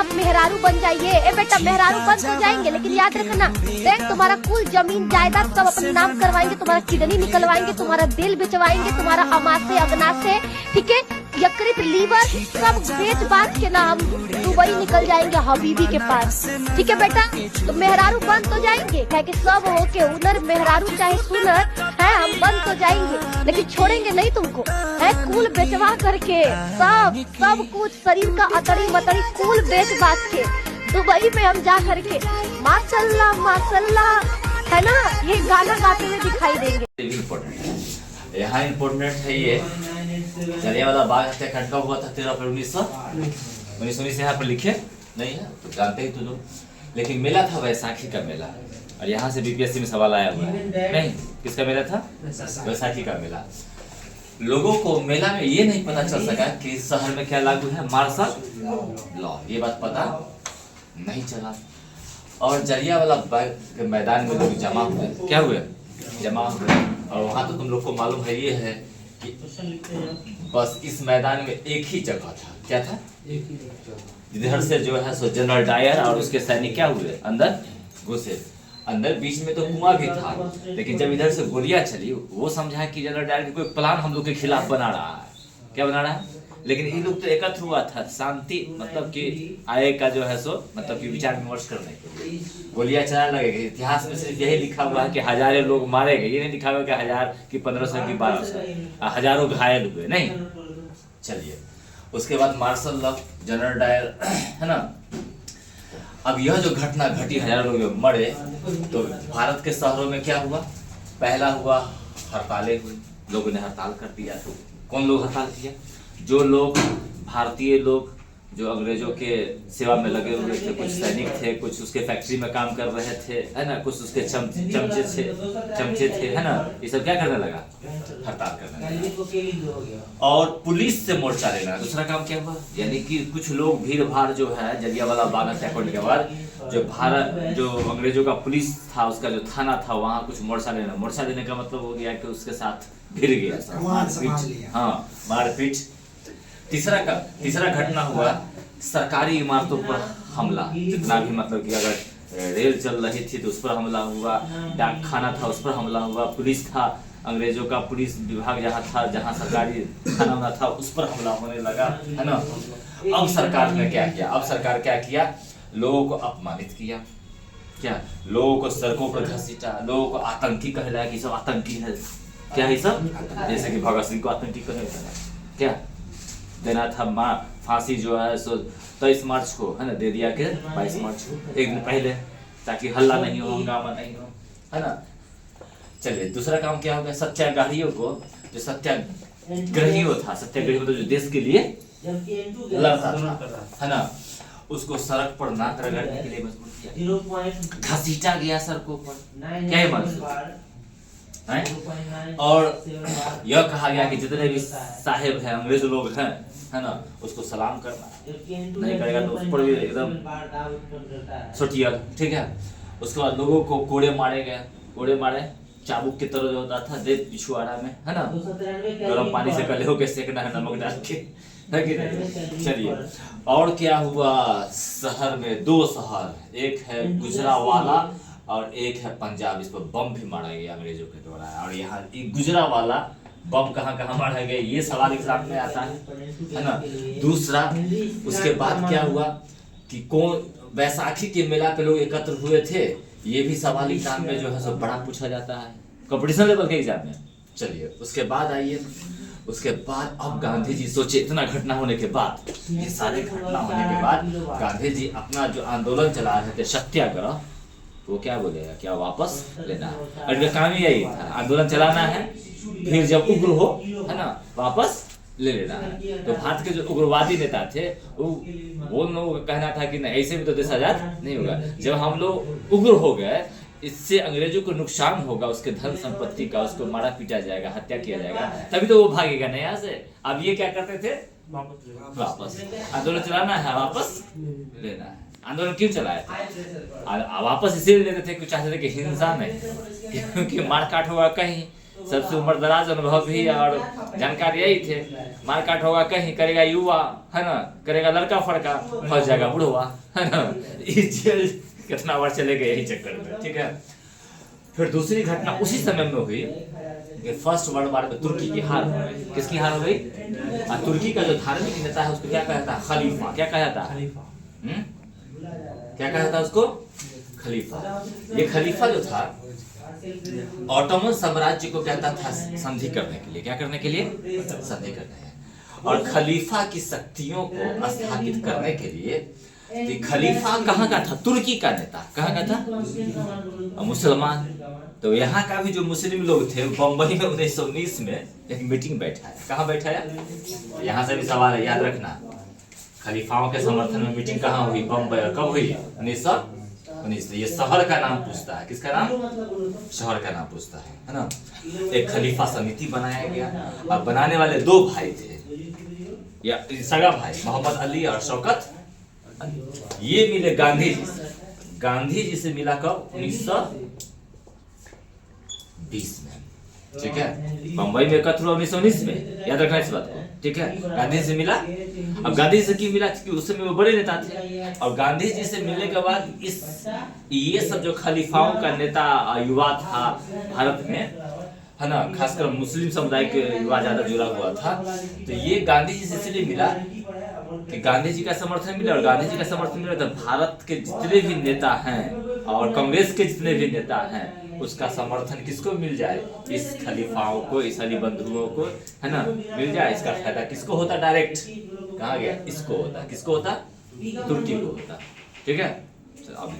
आप मेहरारू बन जाइए। ए बेटा मेहरारू बन तो जाएंगे, लेकिन याद रखना बैंक तुम्हारा कुल जमीन जायदाद सब अपने नाम करवाएंगे, तुम्हारा किडनी निकलवाएंगे, तुम्हारा दिल बिचवाएंगे, तुम्हारा अमाशय अग्नाशय, ठीक है, यकृत लीवर सब बेच बाच के ना हम दुबई निकल जाएंगे हबीबी के पास। ठीक है बेटा, तो मेहरारू बन तो जाएंगे, क्या कि सब हो के उनर मेहरारू चाहे सुनर है, हम बन तो जाएंगे लेकिन छोड़ेंगे नहीं तुमको है। कुल बेचवा करके सब कुछ शरीर का अतरी मतरी कुल बेच बाच के दुबई में हम जा करके माशाल्लाह माशाल्लाह है ना, ये गाना गाते हुए दिखाई देंगे। यहाँ इम्पोर्टेंट है ये जलियांवाला बाग हत्याकांड का हुआ था 13 अप्रैल 1919 यहाँ पर लिखे नहीं है तो जानते ही तो लोग, लेकिन मेला था वैसाखी का मेला। और यहाँ से बीपीएससी में सवाल आया हुआ है, नहीं किसका मेला था? वैसाखी का मेला। लोगों को मेला में ये नहीं पता चल सका कि शहर में क्या लागू है, मार्शल लॉ, ये बात पता नहीं चला। और जलियांवाला बाग के मैदान में लोग जमा हुए, क्या हुए? जमा हुए। और वहाँ तो तुम लोग को मालूम है, ये है कि बस इस मैदान में एक ही जगह था, क्या था? इधर से जो है सो जनरल डायर और उसके सैनिक क्या हुए, अंदर घुसे। अंदर बीच में तो कुआं भी था, लेकिन जब इधर से गोलियां चली वो समझा कि जनरल डायर कोई प्लान हम लोग के खिलाफ बना रहा है। क्या बना रहा है? लेकिन ये लोग तो एकत्र हुआ था शांति मतलब कि आए का जो है सो मतलब कि विचार विमर्श करने के लिए। गोलियां चलाने लगे। इतिहास में सिर्फ यही लिखा हुआ है कि हजारों लोग मारे गए, ये नहीं लिखा हुआ कि 1000 की 1500 की 1200, हजारों घायल हुए नहीं। चलिए उसके बाद मार्शल लॉ, जनरल डायर है ना। अब यह जो घटना घटी, हजारों लोग मरे, तो भारत के शहरों में क्या हुआ? पहला हुआ हड़तालें हुई, लोगों ने हड़ताल कर दिया। तो कौन लोग हड़ताल किया? जो लोग भारतीय लोग जो अंग्रेजों के सेवा में लगे हुए थे, कुछ सैनिक थे, कुछ उसके फैक्ट्री में काम कर रहे थे है ना, कुछ उसके चमचे थे है ना, ये सब क्या करने लगा? हड़ताल करने लगा। और पुलिस से मोर्चा लेना। दूसरा काम क्या हुआ? यानी कि कुछ लोग भीड़ भाड़ जो है जलियांवाला बाग हत्याकांड के बाद जो अंग्रेजों का पुलिस था, उसका जो थाना था, वहाँ कुछ मोर्चा लेना। मोर्चा लेने का मतलब हो गया कि उसके साथ भिड़ गया, हाँ मारपीट। तीसरा घटना हुआ सरकारी इमारतों पर हमला। जितना भी मतलब कि अगर रेल चल रही थी तो उस पर हमला हुआ, डाक खाना था उस पर हमला हुआ, पुलिस था, अंग्रेजों का पुलिस विभाग जहाँ था, जहाँ सरकारी थाना था, उस पर हमला होने लगा है ना। अब सरकार ने क्या किया? अब सरकार क्या किया? लोगों को अपमानित किया, क्या लोगों को सड़कों पर घसीटा, लोगों को आतंकी कहलाया कि सब आतंकी है। क्या है सब? जैसे कि भगत सिंह को आतंकी कहलाया, क्या देना था? फांसी जो है सो 23 मार्च को है ना दे दिया के 22 मार्च को, एक दिन पहले, ताकि हल्ला नहीं हो, हंगामा नहीं हो है ना। चलिए दूसरा काम क्या हो गया? सत्याग्रहियों को, जो सत्याग्रहियों था, सत्याग्रही मतलब जो देश के लिए लड़ता था है ना, उसको सड़क पर नाक रगड़ने के लिए मजबूर किया, घसीटा गया सड़कों पर। क्या मतलब? और यह कहा गया कि जितने भी साहेब हैं, अंग्रेज लोग हैं है ना, उसको सलाम करना, नहीं करेगा तो उस पर भी एकदम सोटिया, ठीक है। उसके बाद लोगों को कोड़े मारे गए, कोड़े मारे चाबुक की तरह जो होता था दे पिछुआड़ा में है ना, गर्म पानी से कलेहो के सेकना है नमक डाल के, है कि नहीं। चलिए और क्या हुआ? शहर में 2 शहर, एक है गुजरावाला और एक है पंजाब, इस पर बम भी मारा गया अंग्रेजों के द्वारा। और यहाँ गुजरावाला बम कहाँ मारा गया, ये सवाल एग्जाम में आता है ना। दूसरा उसके बाद क्या हुआ कि कौन वैसाखी के मेला पे लोग एकत्र हुए थे, ये भी सवाल एग्जाम में जो है सब बड़ा पूछा जाता है, कंपटीशन लेवल के एग्जाम में। चलिए उसके बाद आइए, उसके बाद अब गांधी जी सोचे, इतना घटना होने के बाद, ये सारे घटना होने के बाद गांधी जी अपना जो आंदोलन चला रहे थे सत्याग्रह, वो क्या बोलेगा, क्या वापस लेना है। और काम ही यही था, आंदोलन चलाना है, फिर जब उग्र हो है ना वापस ले लेना है। तो भारत के जो उग्रवादी नेता थे वो लोगों का कहना था कि नहीं ऐसे भी तो देश आजाद नहीं होगा, जब हम लोग उग्र हो गए इससे अंग्रेजों को नुकसान होगा, उसके धन संपत्ति का, उसको मारा पीटा जाएगा, हत्या किया जाएगा, तभी तो वो भागेगा नहीं यहाँ से। अब ये क्या करते थे? वापस आंदोलन चलाना है, वापस लेना है। आंदोलन क्यों चलाए थे? वापस इसीलिए लेते थे कि चाहते थे कि हिंसा में, क्योंकि मारकाट होगा कहीं सबसे उम्रदराज अनुभवी और जानकार यही थे। मारकाट होगा कहीं, करेगा युवा, है ना, करेगा लड़का फड़का, फंस जाएगा बुढ़वा, है ना। इस जेल कितना बार चले गए यही चक्कर में, ठीक है। फिर दूसरी घटना उसी समय में हुई कि फर्स्ट वर्ल्ड वार में तुर्की की हार हो गई। किसकी हार हो गई? तुर्की का जो धार्मिक नेता है उसको क्या कहता था? खलीफा। क्या कहता था? क्या कहता था उसको? खलीफा। ये खलीफा जो था ऑटोमन साम्राज्य को कहता था संधि करने के लिए। क्या करने के लिए? संधि करने है। और खलीफा की शक्तियों को स्थापित करने के लिए खलीफा कहाँ का था? तुर्की का नेता। कहाँ का था? मुसलमान। तो यहाँ का भी जो मुस्लिम लोग थे बम्बई में 1919 में एक मीटिंग बैठाया। कहाँ बैठाया? यहाँ से भी सवाल है, याद रखना। खलीफाओं के समर्थन में मीटिंग कहाँ हुई? बम्बई। और कब हुई? 1919। ये शहर का नाम पूछता है। किसका नाम? शहर का नाम पूछता है ना। एक खलीफा समिति बनाया गया और बनाने वाले दो भाई थे, या सगा भाई, मोहम्मद अली और शौकत। ये मिले गांधी जी से। गांधी जी से मिला कब? 1920 में, ठीक है। बम्बई में एकत्र हुआ 1919 में, याद रखना इस बात को, ठीक है। गांधी जी से मिला। अब गांधी जी से क्यों मिला? क्योंकि उस समय वो बड़े नेता थे। और गांधी जी से मिलने के बाद ये सब जो खलीफाओं का नेता युवा था भारत में, है ना, खासकर मुस्लिम समुदाय के युवा ज्यादा जुड़ा हुआ था। तो ये गांधी जी से इसलिए मिला कि गांधी जी का समर्थन मिला। और गांधी जी का समर्थन मिला तो भारत के जितने भी नेता हैं और कांग्रेस के जितने भी नेता हैं उसका समर्थन किसको मिल जाए? इस खलीफाओं को, इस अली बंधुओं को, है ना, मिल जाए। इसका फायदा किसको होता? डायरेक्ट कहा गया? इसको होता। किसको होता? तुर्की को होता, ठीक है। अब